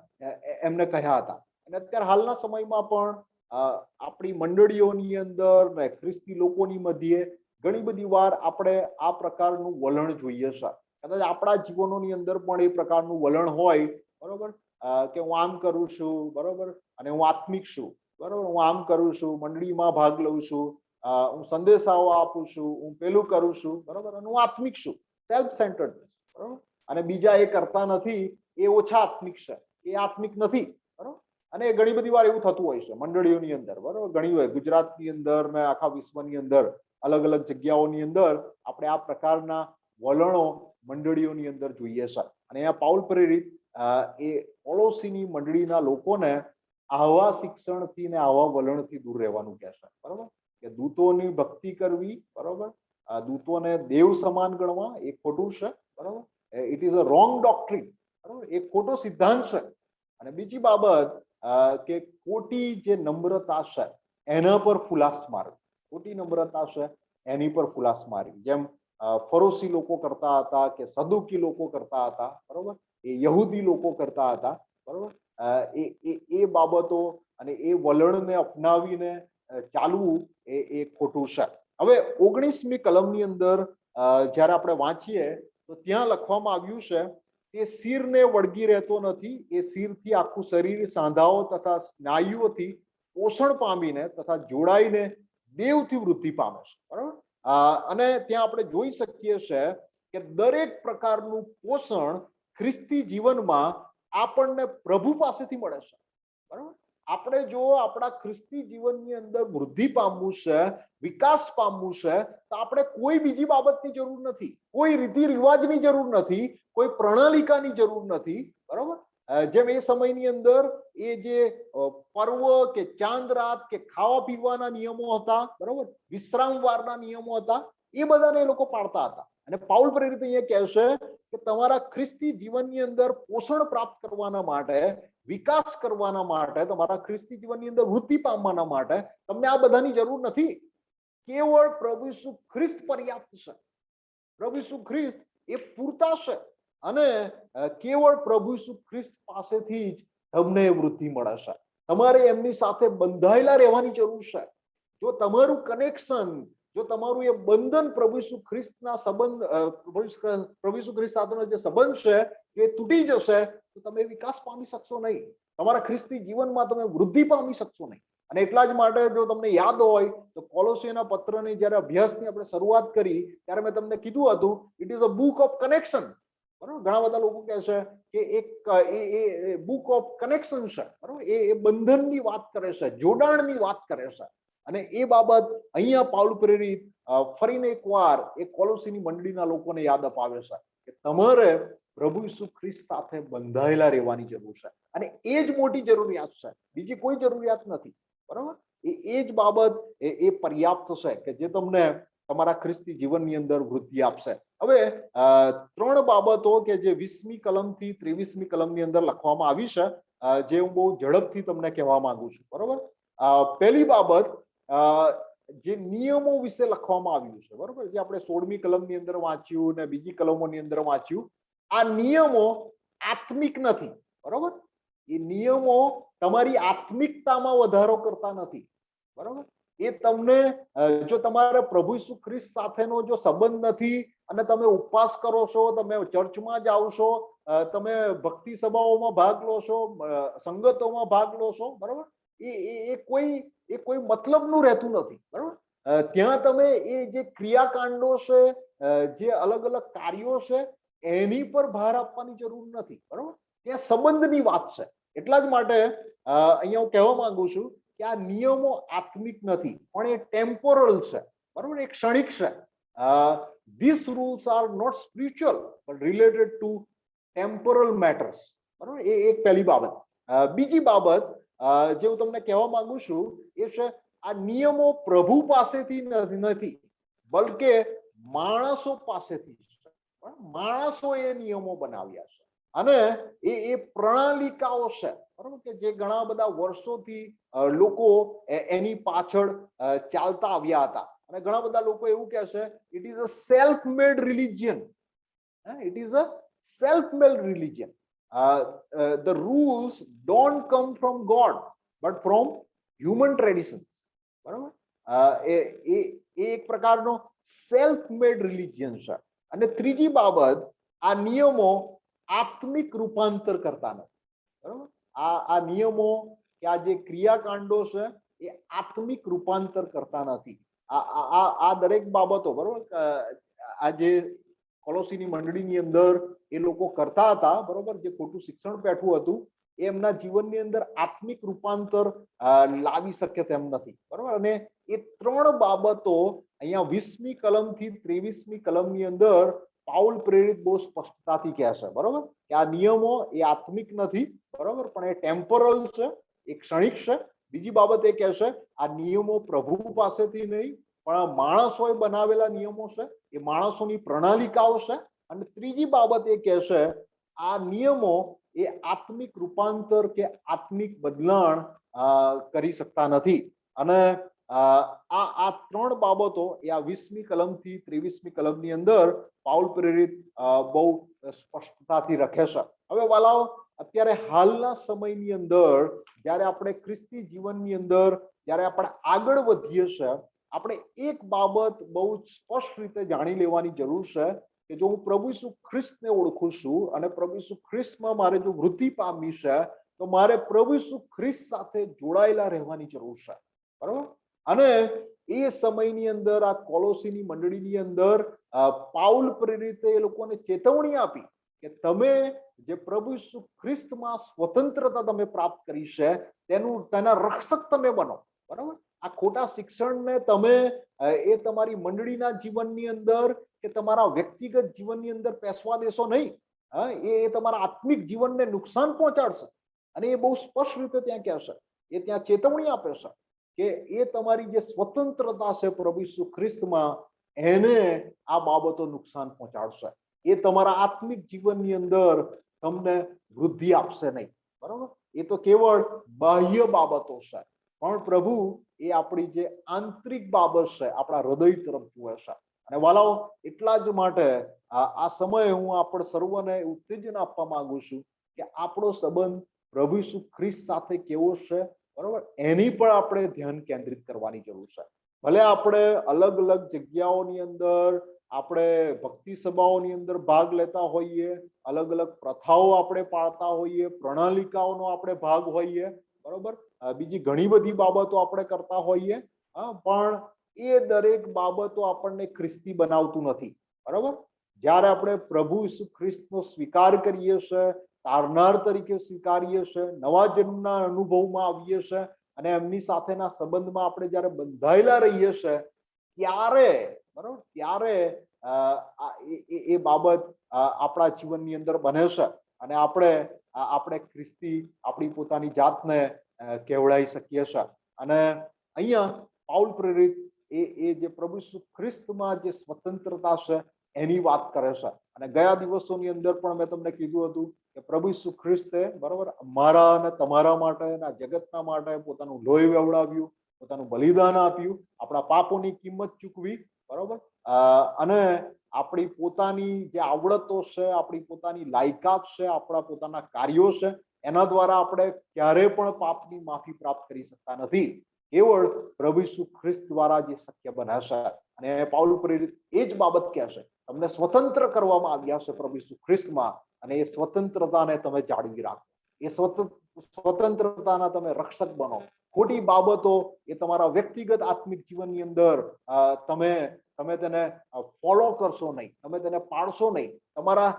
[SPEAKER 1] એમને કહ્યા હતા. અને અત્યારે હાલના સમયમાં પણ આપણી મંડળીઓની અંદર ને ખ્રિસ્તી લોકોની મધ્યે ઘણી બધી વાર આપણે આ પ્રકારનું વલણ જોઈએ છે. કદાચ આપણા જીવનોની અંદર પણ એ પ્રકારનું વલણ હોય, બરોબર, કે હું આમ કરું છું, બરોબર, અને હું આત્મિક છું, બરોબર, હું આમ કરું છું, મંડળીમાં ભાગ લઉં છું, હું સંદેશાઓ આપું છું, હું પેલું કરું છું, બરોબર, અને હું આત્મિક છું. સેલ્ફ સેન્ટર્ડ, બરોબર? અને બીજા એ કરતા નથી, એ ઓછા આત્મિક છે, એ આત્મિક નથી, બરોબર? અને ઘણી બધી વાર એવું થતું હોય છે મંડળીઓની અંદર, બરોબર? ઘણી વાર ગુજરાતની અંદર ને આખા વિશ્વની અંદર અલગ અલગ જગ્યાઓની અંદર આપણે આ પ્રકારના વલણો મંડળીઓની અંદર જોઈએ છે. અને અહીંયા પાઉલ પ્રેરિત એ કોલોસીની મંડળીના લોકોને આવા શિક્ષણથી ને આવા વલણથી દૂર રહેવાનું કહે છે, બરોબર? કે દૂતોની ભક્તિ કરવી, બરોબર, દૂતોને દેવ સમાન ગણવા એ ખોટું છે, બરોબર? ઇટ ઇઝ અ રોંગ ડોક્ટ્રીન, બરોબર? એ ખોટો સિદ્ધાંત છે. અને બીજી બાબત કે ખોટી જે નમ્રતા છે એના પર ફુલાસ મારવી, ખોટી નમ્રતા છે એની પર ફુલાસ મારવી. જેમ ફરોશી લોકો કરતા હતા કે સદુકી લોકો કરતા હતા, બરોબર, એ યહૂદી લોકો કરતા હતા, બરોબર. એ બાબતો અને એ વલણને અપનાવીને ચાલવું એ ખોટું છે. હવે 19મી કલમની અંદર જ્યારે આપણે વાંચીએ તો ત્યાં લખવામાં આવ્યું છે કે શિરને વળગી રહેતો નથી, એ શિરથી આખું શરીર સાંધાઓ તથા સ્નાયુઓથી પોષણ પામીને તથા જોડાઈને દેવથી વૃદ્ધિ પામે છે, બરાબર. અને ત્યાં આપણે જોઈ શકીએ છીએ કે દરેક પ્રકારનું પોષણ ખ્રિસ્તી જીવનમાં આપણને પ્રભુ પાસેથી મળે છે, બરાબર. આપણે જો આપણા ખ્રિસ્તી જીવનની અંદર વૃદ્ધિ પામવું છે, વિકાસ પામવું છે, તો આપણે કોઈ બીજી બાબતની જરૂર નથી, કોઈ રીતિ રિવાજની જરૂર નથી, કોઈ પ્રણાલિકાની જરૂર નથી, બરાબર. જેમ એ સમયની અંદર એ જે પર્વ કે ચાંદ રાત કે ખાવા પીવાના નિયમો હતા, બરાબર, વિશ્રામવારના નિયમો હતા, એ બધાને એ લોકો પાળતા હતા. અને પાઉલ પ્રેરિત અહીંયા કહેશે કે તમારા ખ્રિસ્તી જીવનની અંદર પોષણ પ્રાપ્ત કરવાના માટે, વિકાસ કરવાના માટે, તમારા ખ્રિસ્તી જીવનની અંદર વૃદ્ધિ પામવાના માટે તમને આ બધાની જરૂર નથી. કેવળ પ્રભુ ઈસુ ખ્રિસ્ત પર્યાપ્ત છે. પ્રભુ ઈસુ ખ્રિસ્ત એ પૂરતા છે અને કેવળ પ્રભુ ઈસુ ખ્રિસ્ત પાસેથી જ તમને વૃદ્ધિ મળે છે. તમારે એમની સાથે બંધાયેલા રહેવાની જરૂર છે. જો તમારું કનેક્શન, જો તમારું એ બંધન પ્રભુ ઈસુ ખ્રિસ્તના સંબંધ, પ્રભુ ઈસુ ખ્રિસ્ત સાથેનો જે સંબંધ છે એ તૂટી જશે તો તમે વિકાસ પામી શકશો નહીં, તમારા ખ્રિસ્તી જીવનમાં તમે વૃદ્ધિ પામી શકશો નહીં. અને એટલા જ માટે જો તમને યાદ હોય તો કોલોસીના પત્રની જ્યારે અભ્યાસની આપણે શરૂઆત કરી ત્યારે મેં તમને કીધું હતું it is a book of connection, બરાબર. ઘણા બધા લોકો કહે છે કે એક બુક ઓફ કનેક્શન છે, બરાબર. એ બંધનની વાત કરે છે, જોડાણની વાત કરે છે. અને એ બાબત અહીંયા પાઉલ પ્રેરિત ફરીને એકવાર એ કોલોસીની મંડળીના લોકોને યાદ અપાવે છે કે તમારે પ્રભુ ઈસુ ખ્રિસ્ત સાથે બંધાયેલા રહેવાની જરૂર છે. અને એ જ મોટી જરૂરિયાત છે, બીજી કોઈ જરૂરિયાત નથી, બરાબર. એ જ બાબત એ પર્યાપ્ત છે કે જે તમને તમારા ખ્રિસ્તી જીવનની અંદર વૃદ્ધિ આપશે. હવે 3 બાબતો કે જે 20મી કલમથી 23મી કલમની અંદર લખવામાં આવી છે, જે હું બહુ ઝડપથી તમને કહેવા માંગુ છું, બરાબર. પહેલી બાબત જે નિયમો વિશે લખવામાં આવ્યું છે, બરાબર, જે આપણે 16મી કલમની અંદર વાંચ્યું ને બીજી કલમોની અંદર વાંચ્યું. આ નિયમો આત્મિક નથી, બરાબર. એ નિયમો તમારી આત્મિકતામાં વધારો કરતા નથી, બરાબર. એ તમને, જો તમારે પ્રભુ ઈસુ ખ્રિસ્ત સાથેનો જો સંબંધ નથી અને તમે ઉપવાસ કરો છો, તમે ચર્ચમાં જાઓ છો, તમે ભક્તિ સભાઓમાં ભાગ લો છો, સંગતોમાં ભાગ લો છો, બરાબર, એ કોઈ મતલબનું રહેતું નથી, બરાબર. ત્યાં તમે એ જે ક્રિયાકાંડો છે, જે અલગ અલગ કાર્યો છે, એની પર ભાર આપવાની જરૂર નથી, બરાબર. ત્યાં સંબંધની વાત છે. એટલા જ માટે અહીંયા હું કહેવા માંગુ છું કે આ નિયમો આત્મિક નથી, પણ એ ટેમ્પોરલ છે, બરાબર, એ ક્ષણિક છે. This rules are not spiritual but related to temporal matters, બરાબર. એ એક પહેલી બાબત. બીજી બાબત જે હું તમને કહેવા માંગુ છું એ છે આ નિયમો પ્રભુ પાસેથી નથી, બલકે માણસો પાસેથી છે. માણસો એ નિયમો બનાવ્યા છે અને એ પ્રણાલિકાઓ છે, બરાબર, કે જે ઘણા બધા વર્ષોથી લોકો એની પાછળ ચાલતા આવ્યા હતા. અને ઘણા બધા લોકો એવું કહે છે it is a self made religion, it is a self made religion. The rules don't come from God but from human traditions, બરાબર. એ એક પ્રકારનો સેલ્ફ મેડ રિલિજિયન છે. અને ત્રીજી બાબત, આ નિયમો આત્મિક રૂપાંતર કરતા નથી, બરાબર. આ નિયમો કે આ જે ક્રિયાકાંડો છે એ આત્મિક રૂપાંતર કરતા નથી. આ દરેક બાબતો, બરાબર, આ જે કોલોસીની મંડળીની અંદર એ લોકો કરતા હતા, બરોબર, જે ખોટું શિક્ષણ પેઠું હતું, એ એમના જીવનની અંદર આત્મિક રૂપાંતર લાવી શકે તેમ નથી, બરોબર. અને એ 3 બાબતો અહીંયા 20મી કલમથી 23મી કલમની અંદર પાઉલ પ્રેરિત બહુ સ્પષ્ટતાથી કહે છે, બરોબર, કે આ નિયમો એ આત્મિક નથી, બરોબર, પણ એ ટેમ્પોરલ છે, એ ક્ષણિક છે. બીજી બાબત એ કહે છે આ નિયમો પ્રભુ પાસેથી નહીં પણ માણસોએ બનાવેલા નિયમો છે, એ માણસોની પ્રણાલિકાઓ છે. અને ત્રીજી બાબત એ કહે છે આ નિયમો એ આત્મિક રૂપાંતર કે આત્મિક બદલાણ કરી શકતા નથી. અને આ ત્રણ બાબતો એ આ 20મી કલમથી 23મી કલમની અંદર પાઉલ પ્રેરિત બહુ સ્પષ્ટતાથી રખે છે. હવે વાલાઓ, અત્યારે હાલના સમયની અંદર જ્યારે આપણે ખ્રિસ્તી જીવનની અંદર જ્યારે આપણે આગળ વધીએ છીએ, આપણે એક બાબત બહુ સ્પષ્ટ રીતે જાણી લેવાની જરૂર છે કે જો હું પ્રભુ ઈસુ ખ્રિસ્તને ઓળખું છું અને પ્રભુ ઈસુ ખ્રિસ્તમાં મારે જો વૃદ્ધિ પામવી છે, તો મારે પ્રભુ ઈસુ ખ્રિસ્ત સાથે જોડાયેલા રહેવાની જરૂર છે. બરોબર? અને એ સમયની અંદર આ કોલોસીની મંડળીની અંદર પાઉલ પ્રેરિતે એ લોકોને ચેતવણી આપી કે તમે જે પ્રભુ ઈસુ ખ્રિસ્તમાં સ્વતંત્રતા તમે પ્રાપ્ત કરી છે તેના રક્ષક તમે બનો. બરાબર? આ ખોટા શિક્ષણને તમે એ તમારી મંડળીના જીવનની અંદર કે તમારા વ્યક્તિગત જીવનની અંદર પેસવા દેશો નહીં. એ તમારા આત્મિક જીવનને નુકસાન પહોંચાડશે. અને એ બહુ સ્પષ્ટ રીતે ત્યાં કહેશે, એ ત્યાં ચેતવણી આપે છે કે એ તમારી જે સ્વતંત્રતા છે પ્રભુ ઈસુ ખ્રિસ્તમાં, એને આ બાબતો નુકસાન પહોંચાડશે. એ તમારા આત્મિક જીવનની અંદર તમને વૃદ્ધિ આપશે નહીં. બરોબર? એ તો કેવળ બાહ્ય બાબતો છે, પણ પ્રભુ એ આપણી જે આંતરિક બાબત છે આપણા હૃદય તરફ જુએ છે. અને વાલાઓ, એટલા જ માટે આ સમયે હું આપણે સર્વને ઉત્તેજન આપવા માંગુ છું કે આપણો સંબંધ પ્રભુ ઈસુ ખ્રિસ્ત સાથે કેવો છે, બરોબર, એની પણ આપણે ધ્યાન કેન્દ્રિત કરવાની જરૂર છે. ભલે આપણે અલગ અલગ જગ્યાઓની અંદર આપણે ભક્તિ સભાઓની અંદર ભાગ લેતા હોઈએ, અલગ અલગ પ્રથાઓ આપણે પાળતા હોઈએ, પ્રણાલિકાઓનો આપણે ભાગ હોઈએ, બરોબર, બીજી ઘણી બધી બાબતો આપણે કરતા હોઈએ, પણ એ દરેક બાબતો આપણને ખ્રિસ્તી બનાવતું નથી. બરોબર? જ્યારે આપણે પ્રભુ ઈસુ ખ્રિસ્તનો સ્વીકાર કરીએ છીએ, તારનાર તરીકે સ્વીકારીએ છીએ, નવા જન્મના અનુભવમાં આવીએ છીએ અને એમની સાથેના સંબંધમાં આપણે જ્યારે બંધાયેલા રહીએ છીએ, ત્યારે બરોબર, ત્યારે એ બાબત આપણા જીવનની અંદર બને છે અને આપણે ખ્રિસ્તી આપણી પોતાની જાતને કહેવડાવી શકીએ છીએ. અને અહીંયા પાઉલ પ્રેરિત એ જે પ્રભુ ઈસુ ખ્રિસ્તમાં જે સ્વતંત્રતા છે એની વાત કરે છે. અને ગયા દિવસોની અંદર પણ મેં તમને કીધું હતું કે પ્રભુ ઈસુ ખ્રિસ્તે, બરોબર, મારા અને તમારા માટે અને જગતના માટે પોતાનું લોહી વેવડાવ્યું, પોતાનું બલિદાન આપ્યું, આપણા પાપોની કિંમત ચૂકવી, બરોબર, અને આપણી પોતાની જે આવડતો છે, આપણી પોતાની લાયકાત છે, આપણા પોતાના કાર્યો છે, એના દ્વારા આપણે ક્યારે પણ પાપની માફી પ્રાપ્ત કરી શકતા નથી. કેવળ પ્રભુ ઈસુ ખ્રિસ્ત દ્વારા જે શક્ય બને છે. અને પાઉલ પ્રેરિત એ જ બાબત કહે છે, તમને સ્વતંત્ર કરવામાં આવ્યા છે પ્રભુ ઈસુ ખ્રિસ્તમાં, અને એ સ્વતંત્રતાને તમે જાળવી રાખો. એ સ્વતંત્રતાના તમે રક્ષક બનો. ખોટી બાબતો એ તમારા વ્યક્તિગત આત્મિક જીવનની અંદર તમે તેને ફોલો કરશો નહીં, તમે તેને પાળશો નહીં. તમારા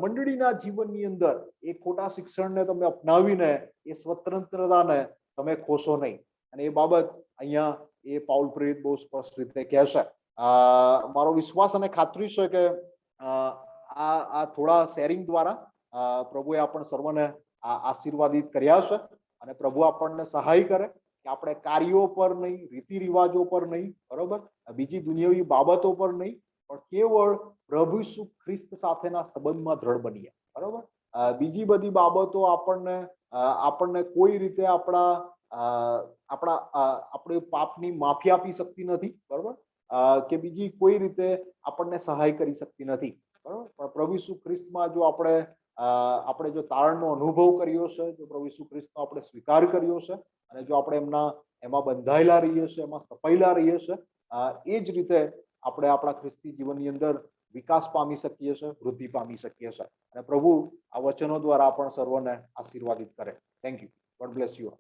[SPEAKER 1] મંડળીના જીવનની અંદર એ ખોટા શિક્ષણને તમે અપનાવીને એ સ્વતંત્રતાને તમે ખોશો નહીં. અને એ બાબત અહીંયા એ પાઉલ પ્રેરિત બહુ સ્પષ્ટ રીતે કહે છે. મારો વિશ્વાસ અને ખાતરી છે કે આ થોડા શેરિંગ દ્વારા પ્રભુએ આપણને સર્વને આશીર્વાદિત કર્યા છે. અને પ્રભુ આપણને સહાય કરે કે આપણે કાર્યો પર નહીં, રીતિ રિવાજો પર નહીં, બરોબર, બીજી દુનિયાવી બાબતો પર નહીં, પણ કેવળ પ્રભુ ઈસુ ખ્રિસ્ત સાથેના સંબંધમાં દ્રઢ બનીએ. બરોબર? બીજી બધી બાબતો આપણને કોઈ રીતે આપણે પાપની માફી આપી શકતી નથી. બરોબર? કે બીજી કોઈ રીતે આપણને સહાય કરી શકતી નથી. બરોબર? પણ પ્રભુ ઈસુ ખ્રિસ્તમાં જો આપણે જો તારણનો અનુભવ કર્યો છે, જો પ્રભુ ઈસુ ખ્રિસ્તનો આપણે સ્વીકાર કર્યો છે, અને જો આપણે એમાં બંધાયેલા રહીએ છીએ, એમાં સ્થપાયેલા રહીએ છીએ, એ જ રીતે આપણે આપણા ખ્રિસ્તી જીવનની અંદર વિકાસ પામી શકીએ છીએ, વૃદ્ધિ પામી શકીએ છીએ. અને પ્રભુ આ વચનો દ્વારા આપણ સર્વને આશીર્વાદિત કરે. Thank you. God bless you.